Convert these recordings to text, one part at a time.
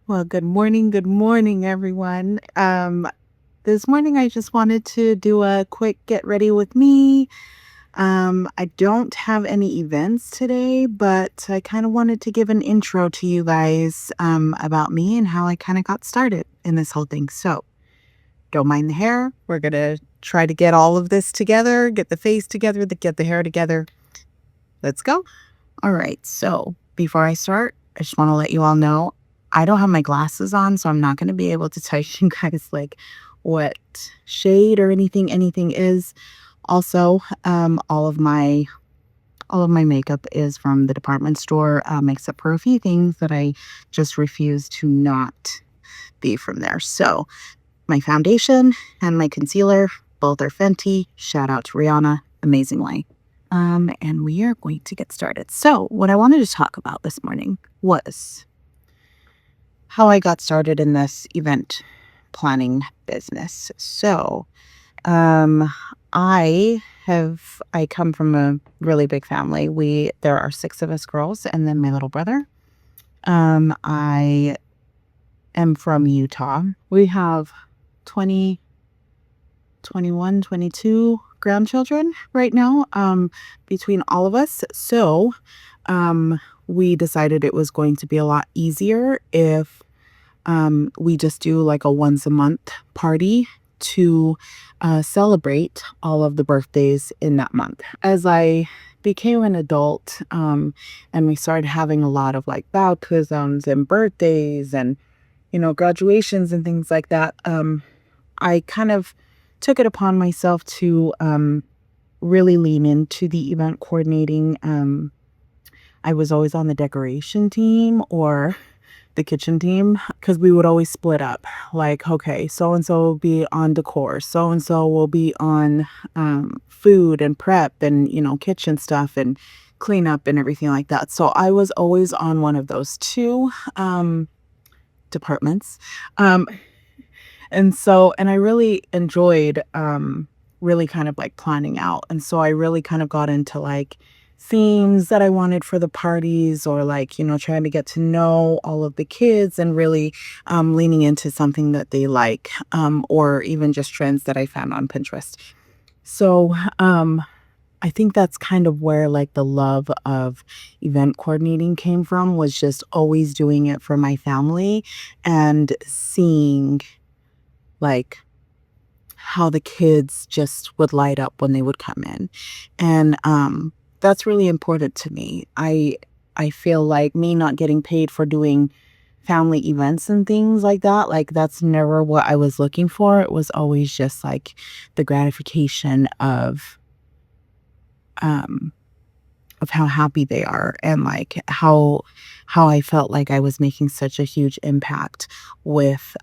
Well, good morning, everyone. This morning I just wanted to do a quick get ready with me. I don't have any events today, but I kind of wanted to give an intro to you guys about me and how I kind of got started in this whole thing. So, don't mind the hair. We're gonna try to get all of this together, get the face together, get the hair together. Let's go. All right. So, before I start, I just want to let you all know I don't have my glasses on, so I'm not going to be able to tell you guys like what shade or anything is. Also, all of my makeup is from the department store, except for a few things that I just refuse to not be from there. So, my foundation and my concealer, both are Fenty. Shout out to Rihanna, amazingly. And we are going to get started. So, what I wanted to talk about this morning was how I got started in this event planning business. So, um, I come from a really big family. There are 6 of us girls and then my little brother. I am from Utah. We have 20, 21, 22 grandchildren right now, between all of us. So, we decided it was going to be a lot easier if we just do like a once a month party to celebrate all of the birthdays in that month. As I became an adult, and we started having a lot of like baptisms and birthdays and, graduations and things like that, I kind of took it upon myself to really lean into the event coordinating. I was always on the decoration team or the kitchen team because we would always split up. Like, okay, so and so will be on decor, so and so will be on food and prep and kitchen stuff and cleanup and everything like that. So I was always on one of those two departments. Um, and I really enjoyed really kind of like planning out. And so I really kind of got into like themes that I wanted for the parties or like, trying to get to know all of the kids and really leaning into something that they like, or even just trends that I found on Pinterest. So I think that's kind of where like the love of event coordinating came from, was just always doing it for my family and seeing like how the kids just would light up when they would come in. And that's really important to me. I feel like me not getting paid for doing family events and things like that, like that's never what I was looking for. It was always just like the gratification um of how happy they are and like how I felt like I was making such a huge impact with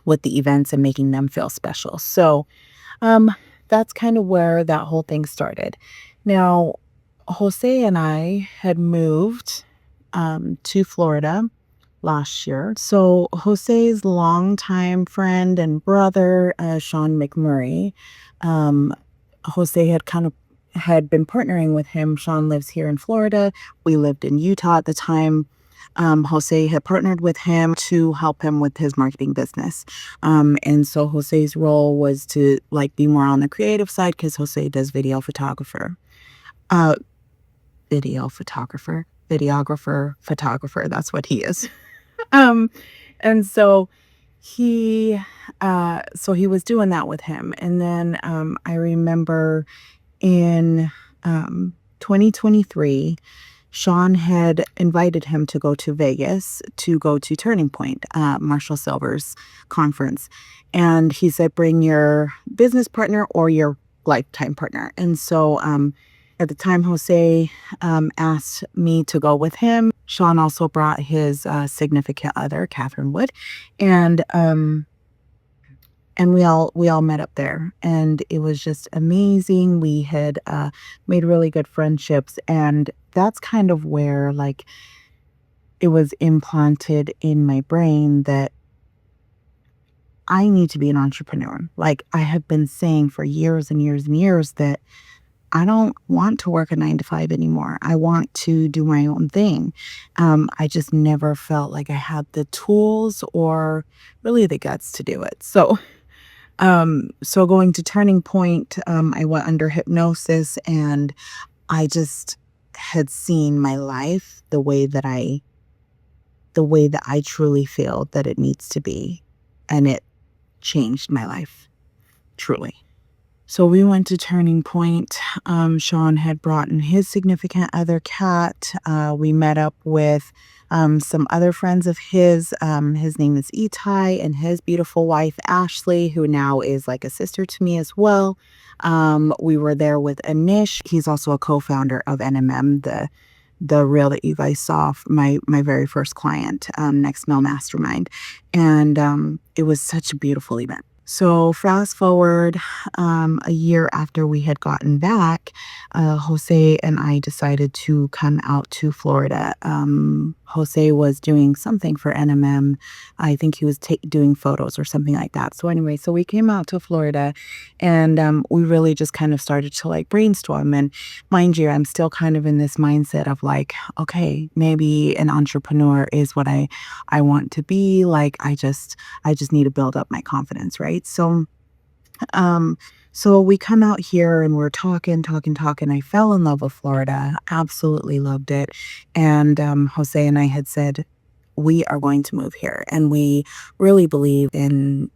the events and making them feel special. So, um, that's kind of where that whole thing started. Now, Jose and I had moved to Florida last year. So Jose's longtime friend and brother, Sean McMurray, um, Jose had been partnering with him. Sean lives here in Florida. We lived in Utah at the time. Jose had partnered with him to help him with his marketing business. And so Jose's role was to like be more on the creative side because Jose does uh, videographer, that's what he is. Um, and so he was doing that with him. And then I remember in 2023, Sean had invited him to go to Vegas to go to Turning Point, Marshall Silver's conference. And he said, bring your business partner or your lifetime partner. And so at the time, Jose asked me to go with him. Sean also brought his significant other, Catherine Wood. And we all met up there, and it was just amazing. We had made really good friendships, and that's kind of where like it was implanted in my brain that I need to be an entrepreneur. Like I have been saying for years and years and years that I don't want to work a 9 to 5 anymore. I want to do my own thing. I just never felt like I had the tools or really the guts to do it. So going to Turning Point, I went under hypnosis, and I just had seen my life the way that I truly feel that it needs to be. And it changed my life, truly. So we went to Turning Point. Sean had brought in his significant other, Kat. We met up with some other friends of his. His name is Itai, and his beautiful wife, Ashley, who now is like a sister to me as well. We were there with Anish. He's also a co-founder of NMM, the reel that you guys saw, my very first client, Next Mill Mastermind. And it was such a beautiful event. So fast forward a year after we had gotten back, Jose and I decided to come out to Florida. Jose was doing something for NMM. I think he was doing photos or something like that. So anyway, so we came out to Florida, and we really just kind of started to like brainstorm. And mind you, I'm still kind of in this mindset of like, okay, maybe an entrepreneur is what I want to be. Like, I just need to build up my confidence, right? So we come out here and we're talking. I fell in love with Florida, absolutely loved it. And Jose and I had said, we are going to move here. And we really believe in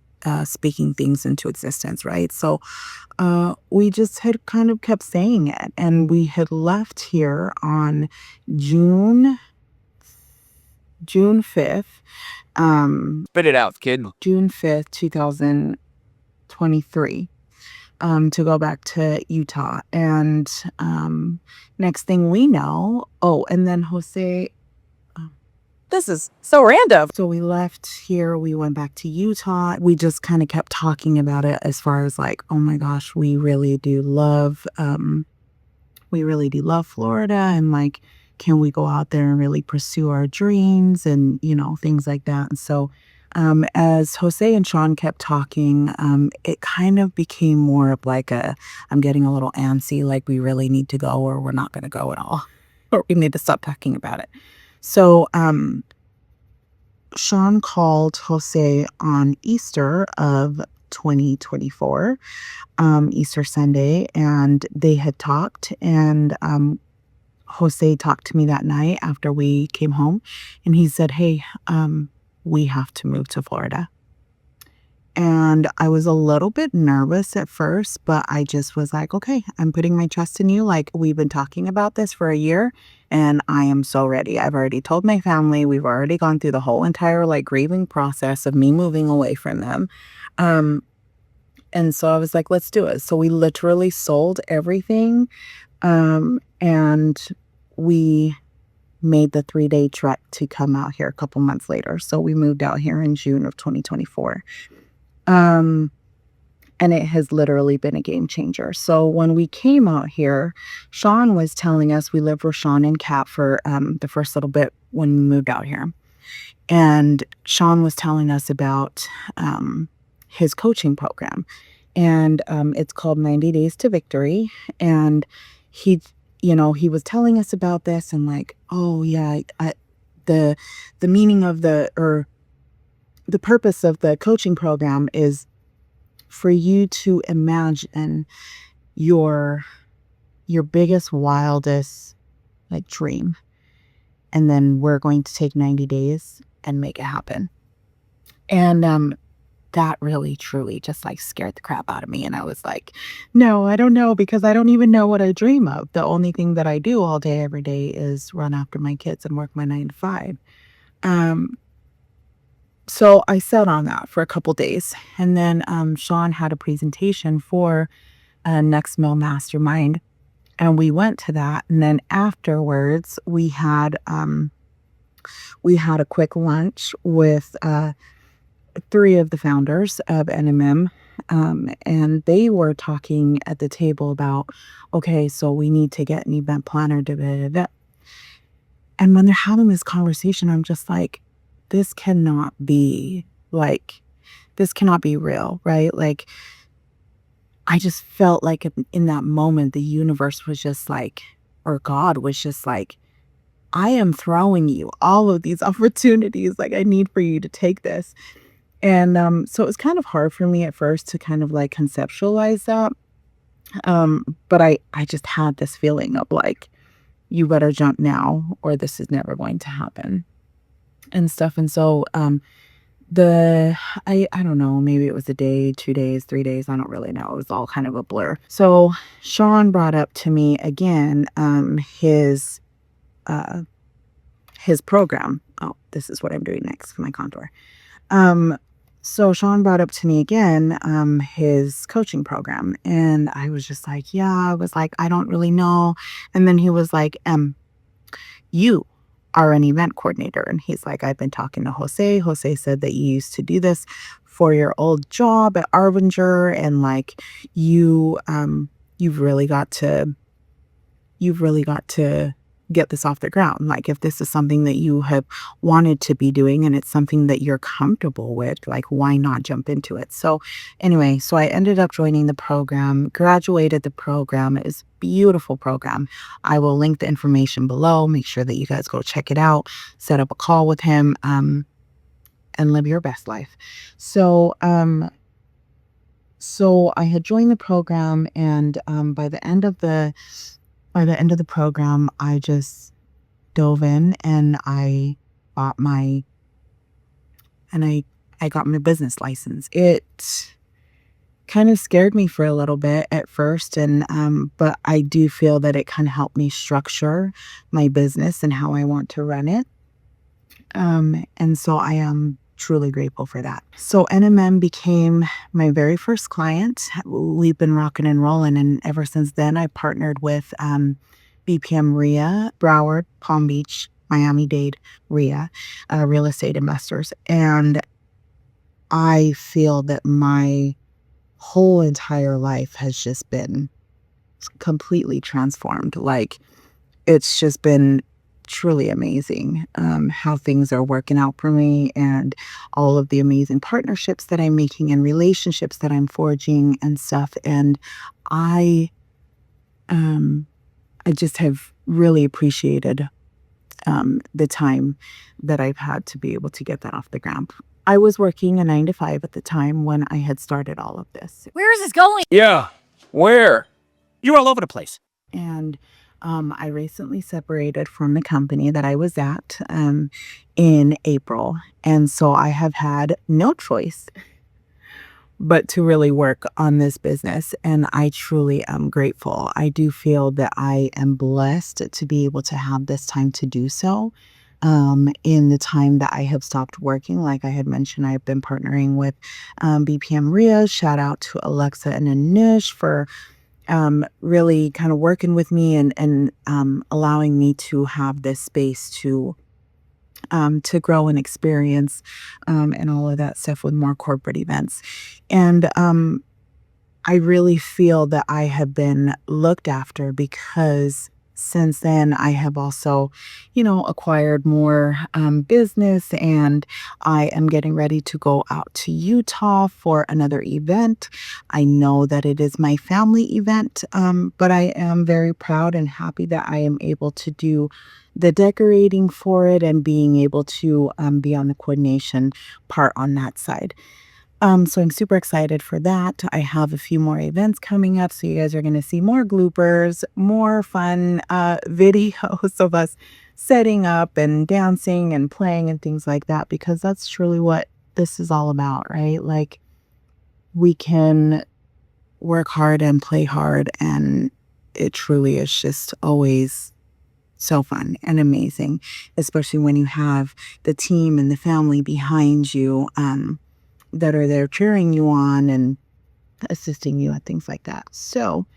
speaking things into existence, right? So we just had kind of kept saying it. And we had left here on June 5th. Spit it out, kid. June 5th, 2023, to go back to Utah. And next thing we know, and then Jose, This is so random. so we left here, we went back to Utah. We just kind of kept talking about it as far as like, oh my gosh, we really do love Florida, and like, can we go out there and really pursue our dreams and, things like that. And so as Jose and Sean kept talking, it kind of became more of like I'm getting a little antsy, like we really need to go, or we're not going to go at all, or we need to stop talking about it. So Sean called Jose on Easter of 2024, Easter Sunday, and they had talked, and Jose talked to me that night after we came home, and he said, hey, we have to move to Florida. And I was a little bit nervous at first, but I just was like, okay, I'm putting my trust in you. Like, we've been talking about this for a year, and I am so ready. I've already told my family. We've already gone through the whole entire like grieving process of me moving away from them. And so I was like, let's do it. So we literally sold everything. And we made the 3-day trek to come out here a couple months later. So we moved out here in June of 2024. And it has literally been a game changer. So when we came out here, Sean was telling us, we lived with Sean and Kat for the first little bit when we moved out here. And Sean was telling us about his coaching program. And it's called 90 Days to Victory. And he was telling us about this, and like, oh yeah, the meaning of the purpose of the coaching program is for you to imagine your biggest, wildest like dream, and then we're going to take 90 days and make it happen. And that really truly just like scared the crap out of me. And I was like, no, I don't know, because I don't even know what I dream of. The only thing that I do all day, every day is run after my kids and work my 9 to 5. So I sat on that for a couple days. And then Sean had a presentation for Next Mill Mastermind. And we went to that. And then afterwards, we had a quick lunch with 3 of the founders of NMM, and they were talking at the table about, okay, so we need to get an event planner, da, da, da, da. And when they're having this conversation, I'm just like, this cannot be real, right? Like, I just felt like in that moment, the universe was just like, or God was just like, I am throwing you all of these opportunities. Like, I need for you to take this. And so it was kind of hard for me at first to kind of like conceptualize that. But I just had this feeling of like, you better jump now or this is never going to happen and stuff. And so the I don't know, maybe it was a day, 2 days, 3 days, I don't really know. It was all kind of a blur. So Sean brought up to me again uh his program. Oh, this is what I'm doing next for my contour. Um, so Sean brought up to me again, his coaching program. And I was just like, yeah, I was like, I don't really know. And then he was like, you are an event coordinator. And he's like, I've been talking to Jose. Jose said that you used to do this for your old job at Arbinger. And like you've really got to get this off the ground. Like if this is something that you have wanted to be doing and it's something that you're comfortable with, like why not jump into it? So anyway, so I ended up joining the program, graduated the program. It was a beautiful program. I will link the information below. Make sure that you guys go check it out, set up a call with him, and live your best life. So I had joined the program, and by the end of the program, I just dove in and I bought my and I got my business license. It kind of scared me for a little bit at first, and but I do feel that it kind of helped me structure my business and how I want to run it. And so I am truly grateful for that. So NMM became my very first client. We've been rocking and rolling, and ever since then, I partnered with BPM RIA, Broward, Palm Beach, Miami-Dade RIA, real estate investors. And I feel that my whole entire life has just been completely transformed. Like it's just been truly amazing how things are working out for me and all of the amazing partnerships that I'm making and relationships that I'm forging and stuff. And I um I just have really appreciated the time that I've had to be able to get that off the ground. I was working a 9 to 5 at the time when I had started all of this. Where is this going? Yeah. Where? You're all over the place. And I recently separated from the company that I was at in April. And so I have had no choice but to really work on this business. And I truly am grateful. I do feel that I am blessed to be able to have this time to do so. In the time that I have stopped working, like I had mentioned, I've been partnering with BPM RIA. Shout out to Alexa and Anush for really kind of working with me and allowing me to have this space to grow and experience and all of that stuff with more corporate events. And I really feel that I have been looked after because since then I have also, acquired more business, and I am getting ready to go out to Utah for another event. I know that it is my family event, but I am very proud and happy that I am able to do the decorating for it and being able to be on the coordination part on that side. So I'm super excited for that. I have a few more events coming up, so you guys are going to see more bloopers, more fun videos of us setting up and dancing and playing and things like that, because that's truly what this is all about, right? Like we can work hard and play hard, and it truly is just always so fun and amazing, especially when you have the team and the family behind you. That are there cheering you on and assisting you and things like that. So,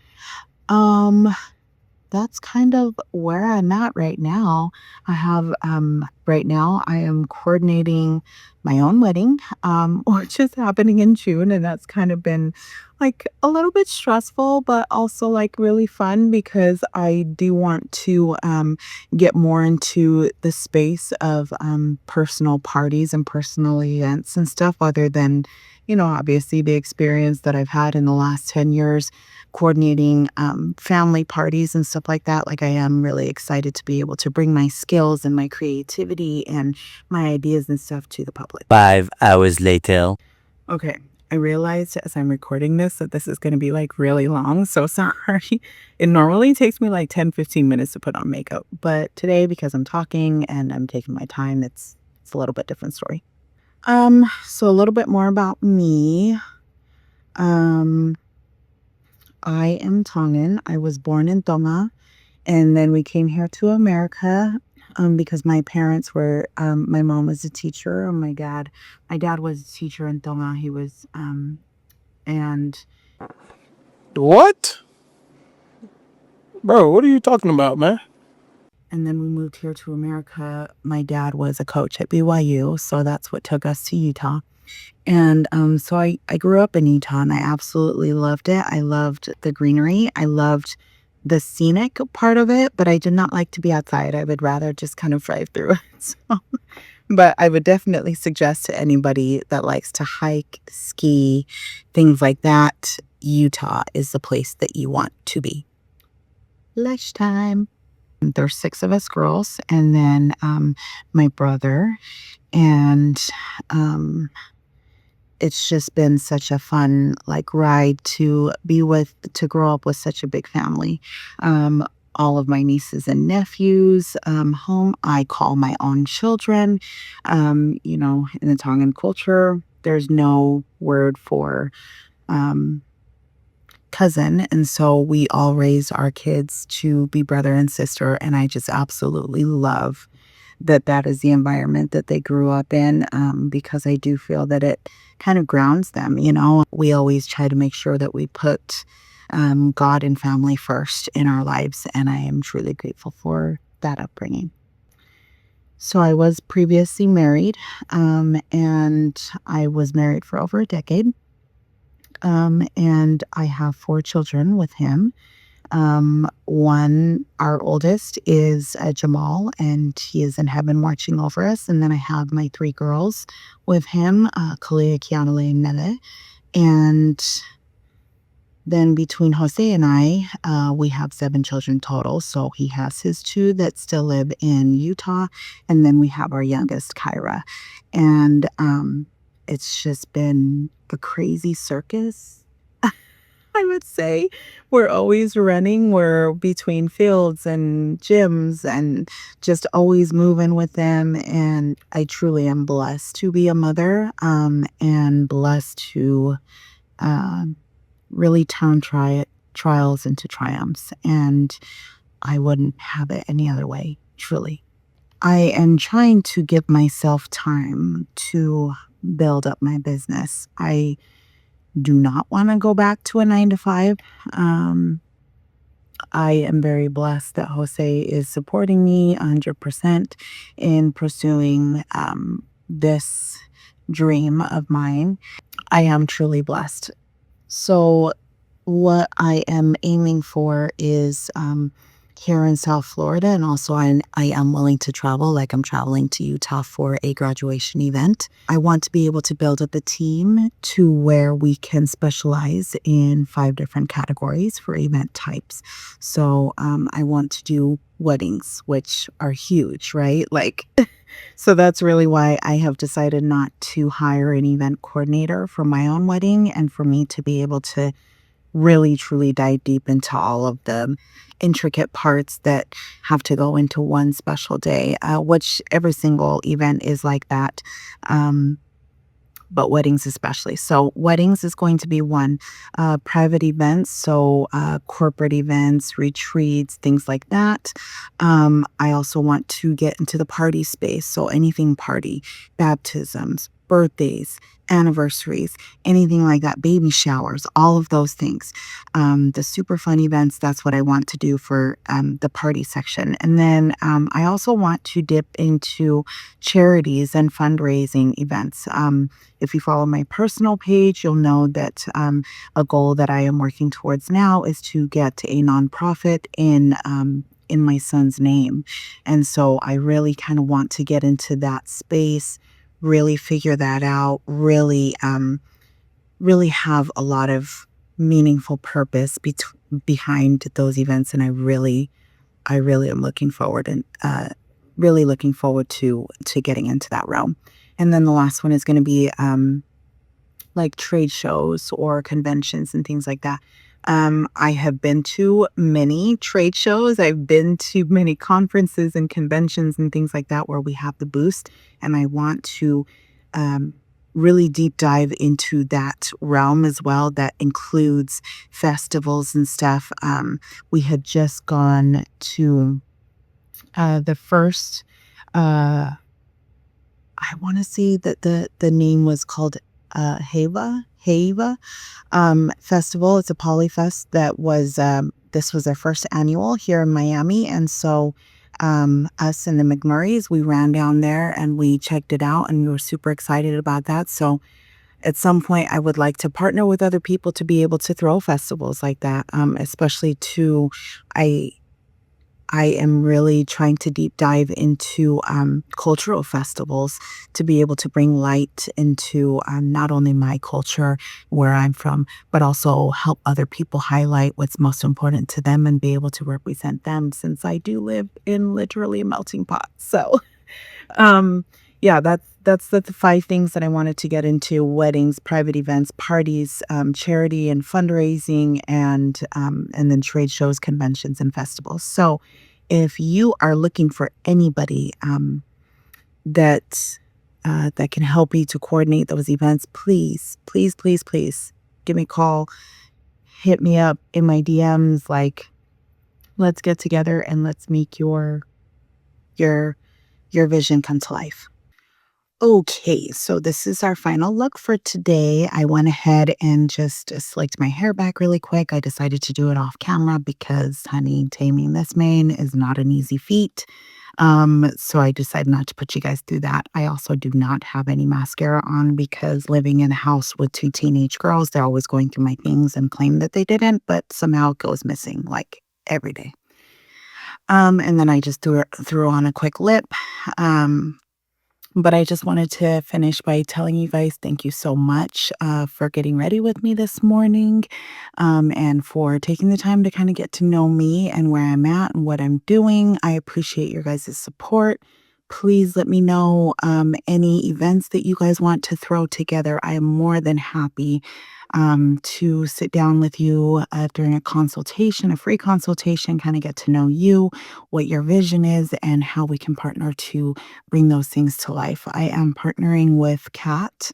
that's kind of where I'm at right now. I have right now I am coordinating my own wedding, which is happening in June. And that's kind of been like a little bit stressful, but also like really fun because I do want to get more into the space of personal parties and personal events and stuff other than, obviously the experience that I've had in the last 10 years coordinating family parties and stuff like that. Like I am really excited to be able to bring my skills and my creativity and my ideas and stuff to the public. 5 hours later. Okay. I realized as I'm recording this that this is going to be like really long. So sorry. It normally takes me like 10-15 minutes to put on makeup. But today, because I'm talking and I'm taking my time, it's a little bit different story. So a little bit more about me. I am Tongan. I was born in Tonga, and then we came here to America because my parents were, my mom was a teacher, and my dad was a teacher in Tonga. He was, and What? Bro, what are you talking about, man? then we moved here to America. My dad was a coach at BYU, so that's what took us to Utah. And so I grew up in Utah and I absolutely loved it. I loved the greenery. I loved the scenic part of it, but I did not like to be outside. I would rather just kind of drive through it. So, but I would definitely suggest to anybody that likes to hike, ski, things like that, Utah is the place that you want to be. Lunchtime. There's 6 of us girls and then my brother and it's just been such a fun like ride to grow up with such a big family. All of my nieces and nephews home. I call my own children. In the Tongan culture, there's no word for cousin. And so we all raised our kids to be brother and sister. And I just absolutely love that is the environment that they grew up in because I do feel that it kind of grounds them. We always try to make sure that we put God and family first in our lives. And I am truly grateful for that upbringing. So I was previously married and I was married for over a decade. And I have 4 children with him. Our oldest is Jamal, and he is in heaven watching over us. And then I have my 3 girls with him, Kalia, Kianale, and Nele. And then between Jose and I, we have 7 children total. So he has his 2 that still live in Utah. And then we have our youngest, Kyra. And it's just been a crazy circus, I would say. We're always running. We're between fields and gyms and just always moving with them. And I truly am blessed to be a mother and blessed to really turn trials into triumphs. And I wouldn't have it any other way, truly. I am trying to give myself time to build up my business. I do not want to go back to a 9-to-5. I am very blessed that Jose is supporting me 100% in pursuing this dream of mine. I am truly blessed. So what I am aiming for is here in South Florida, and also I am willing to travel, like I'm traveling to Utah for a graduation event. I want to be able to build up a team to where we can specialize in 5 different categories for event types. So I want to do weddings, which are huge, right? So that's really why I have decided not to hire an event coordinator for my own wedding and for me to be able to really truly dive deep into all of the intricate parts that have to go into one special day, which every single event is like that. But weddings especially. So weddings is going to be one. Private events, so corporate events, retreats, things like that. I also want to get into the party space. So anything party, baptisms, birthdays, anniversaries, anything like that, baby showers, all of those things. The super fun events, that's what I want to do for the party section. And then I also want to dip into charities and fundraising events. If you follow my personal page, you'll know that a goal that I am working towards now is to get a nonprofit in my son's name. And so I really kind of want to get into that space, really figure that out, really have a lot of meaningful purpose behind those events. And I really am looking forward and really looking forward to getting into that realm. And then the last one is going to be like trade shows or conventions and things like that. I have been to many trade shows. I've been to many conferences and conventions and things like that where we have the boost. And I want to really deep dive into that realm as well. That includes festivals and stuff. We had just gone to the first, I want to say that the name was called Heva festival. It's a polyfest that was this was our first annual here in Miami. And so us and the McMurrays, we ran down there and we checked it out and we were super excited about that. So at some point I would like to partner with other people to be able to throw festivals like that, especially to I am really trying to deep dive into cultural festivals to be able to bring light into not only my culture, where I'm from, but also help other people highlight what's most important to them and be able to represent them, since I do live in literally a melting pot. So yeah, that's the 5 things that I wanted to get into: weddings, private events, parties, charity and fundraising, and then trade shows, conventions, and festivals. So if you are looking for anybody that that can help you to coordinate those events, please give me a call, hit me up in my DMs. Like, let's get together and let's make your vision come to life. Okay, so this is our final look for today. I went ahead and just slicked my hair back really quick. I decided to do it off camera because, honey, taming this mane is not an easy feat. So I decided not to put you guys through that. I also do not have any mascara on because living in a house with 2 teenage girls, they're always going through my things and claim that they didn't, but somehow it goes missing like every day. And then I just threw on a quick lip. But I just wanted to finish by telling you guys thank you so much for getting ready with me this morning, and for taking the time to kind of get to know me and where I'm at and what I'm doing. I appreciate your guys' support. Please let me know any events that you guys want to throw together. I am more than happy to sit down with you during a consultation, a free consultation, kind of get to know you, what your vision is, and how we can partner to bring those things to life. I am partnering with Kat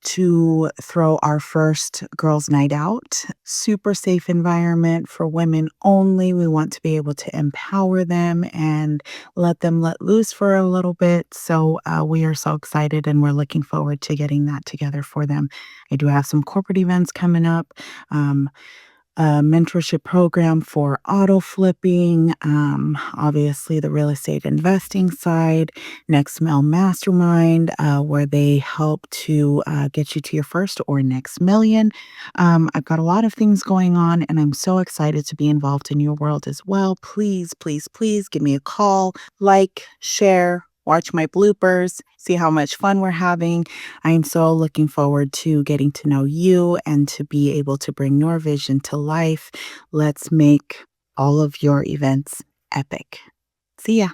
to throw our first girls' night out. Super safe environment for women only. We want to be able to empower them and let them let loose for a little bit. So we are so excited and we're looking forward to getting that together for them. I do have some corporate events coming up. A mentorship program for auto flipping, obviously the real estate investing side, Next Mill Mastermind, where they help to get you to your first or next million. I've got a lot of things going on and I'm so excited to be involved in your world as well. Please give me a call, like, share, watch my bloopers, see how much fun we're having. I'm so looking forward to getting to know you and to be able to bring your vision to life. Let's make all of your events epic. See ya.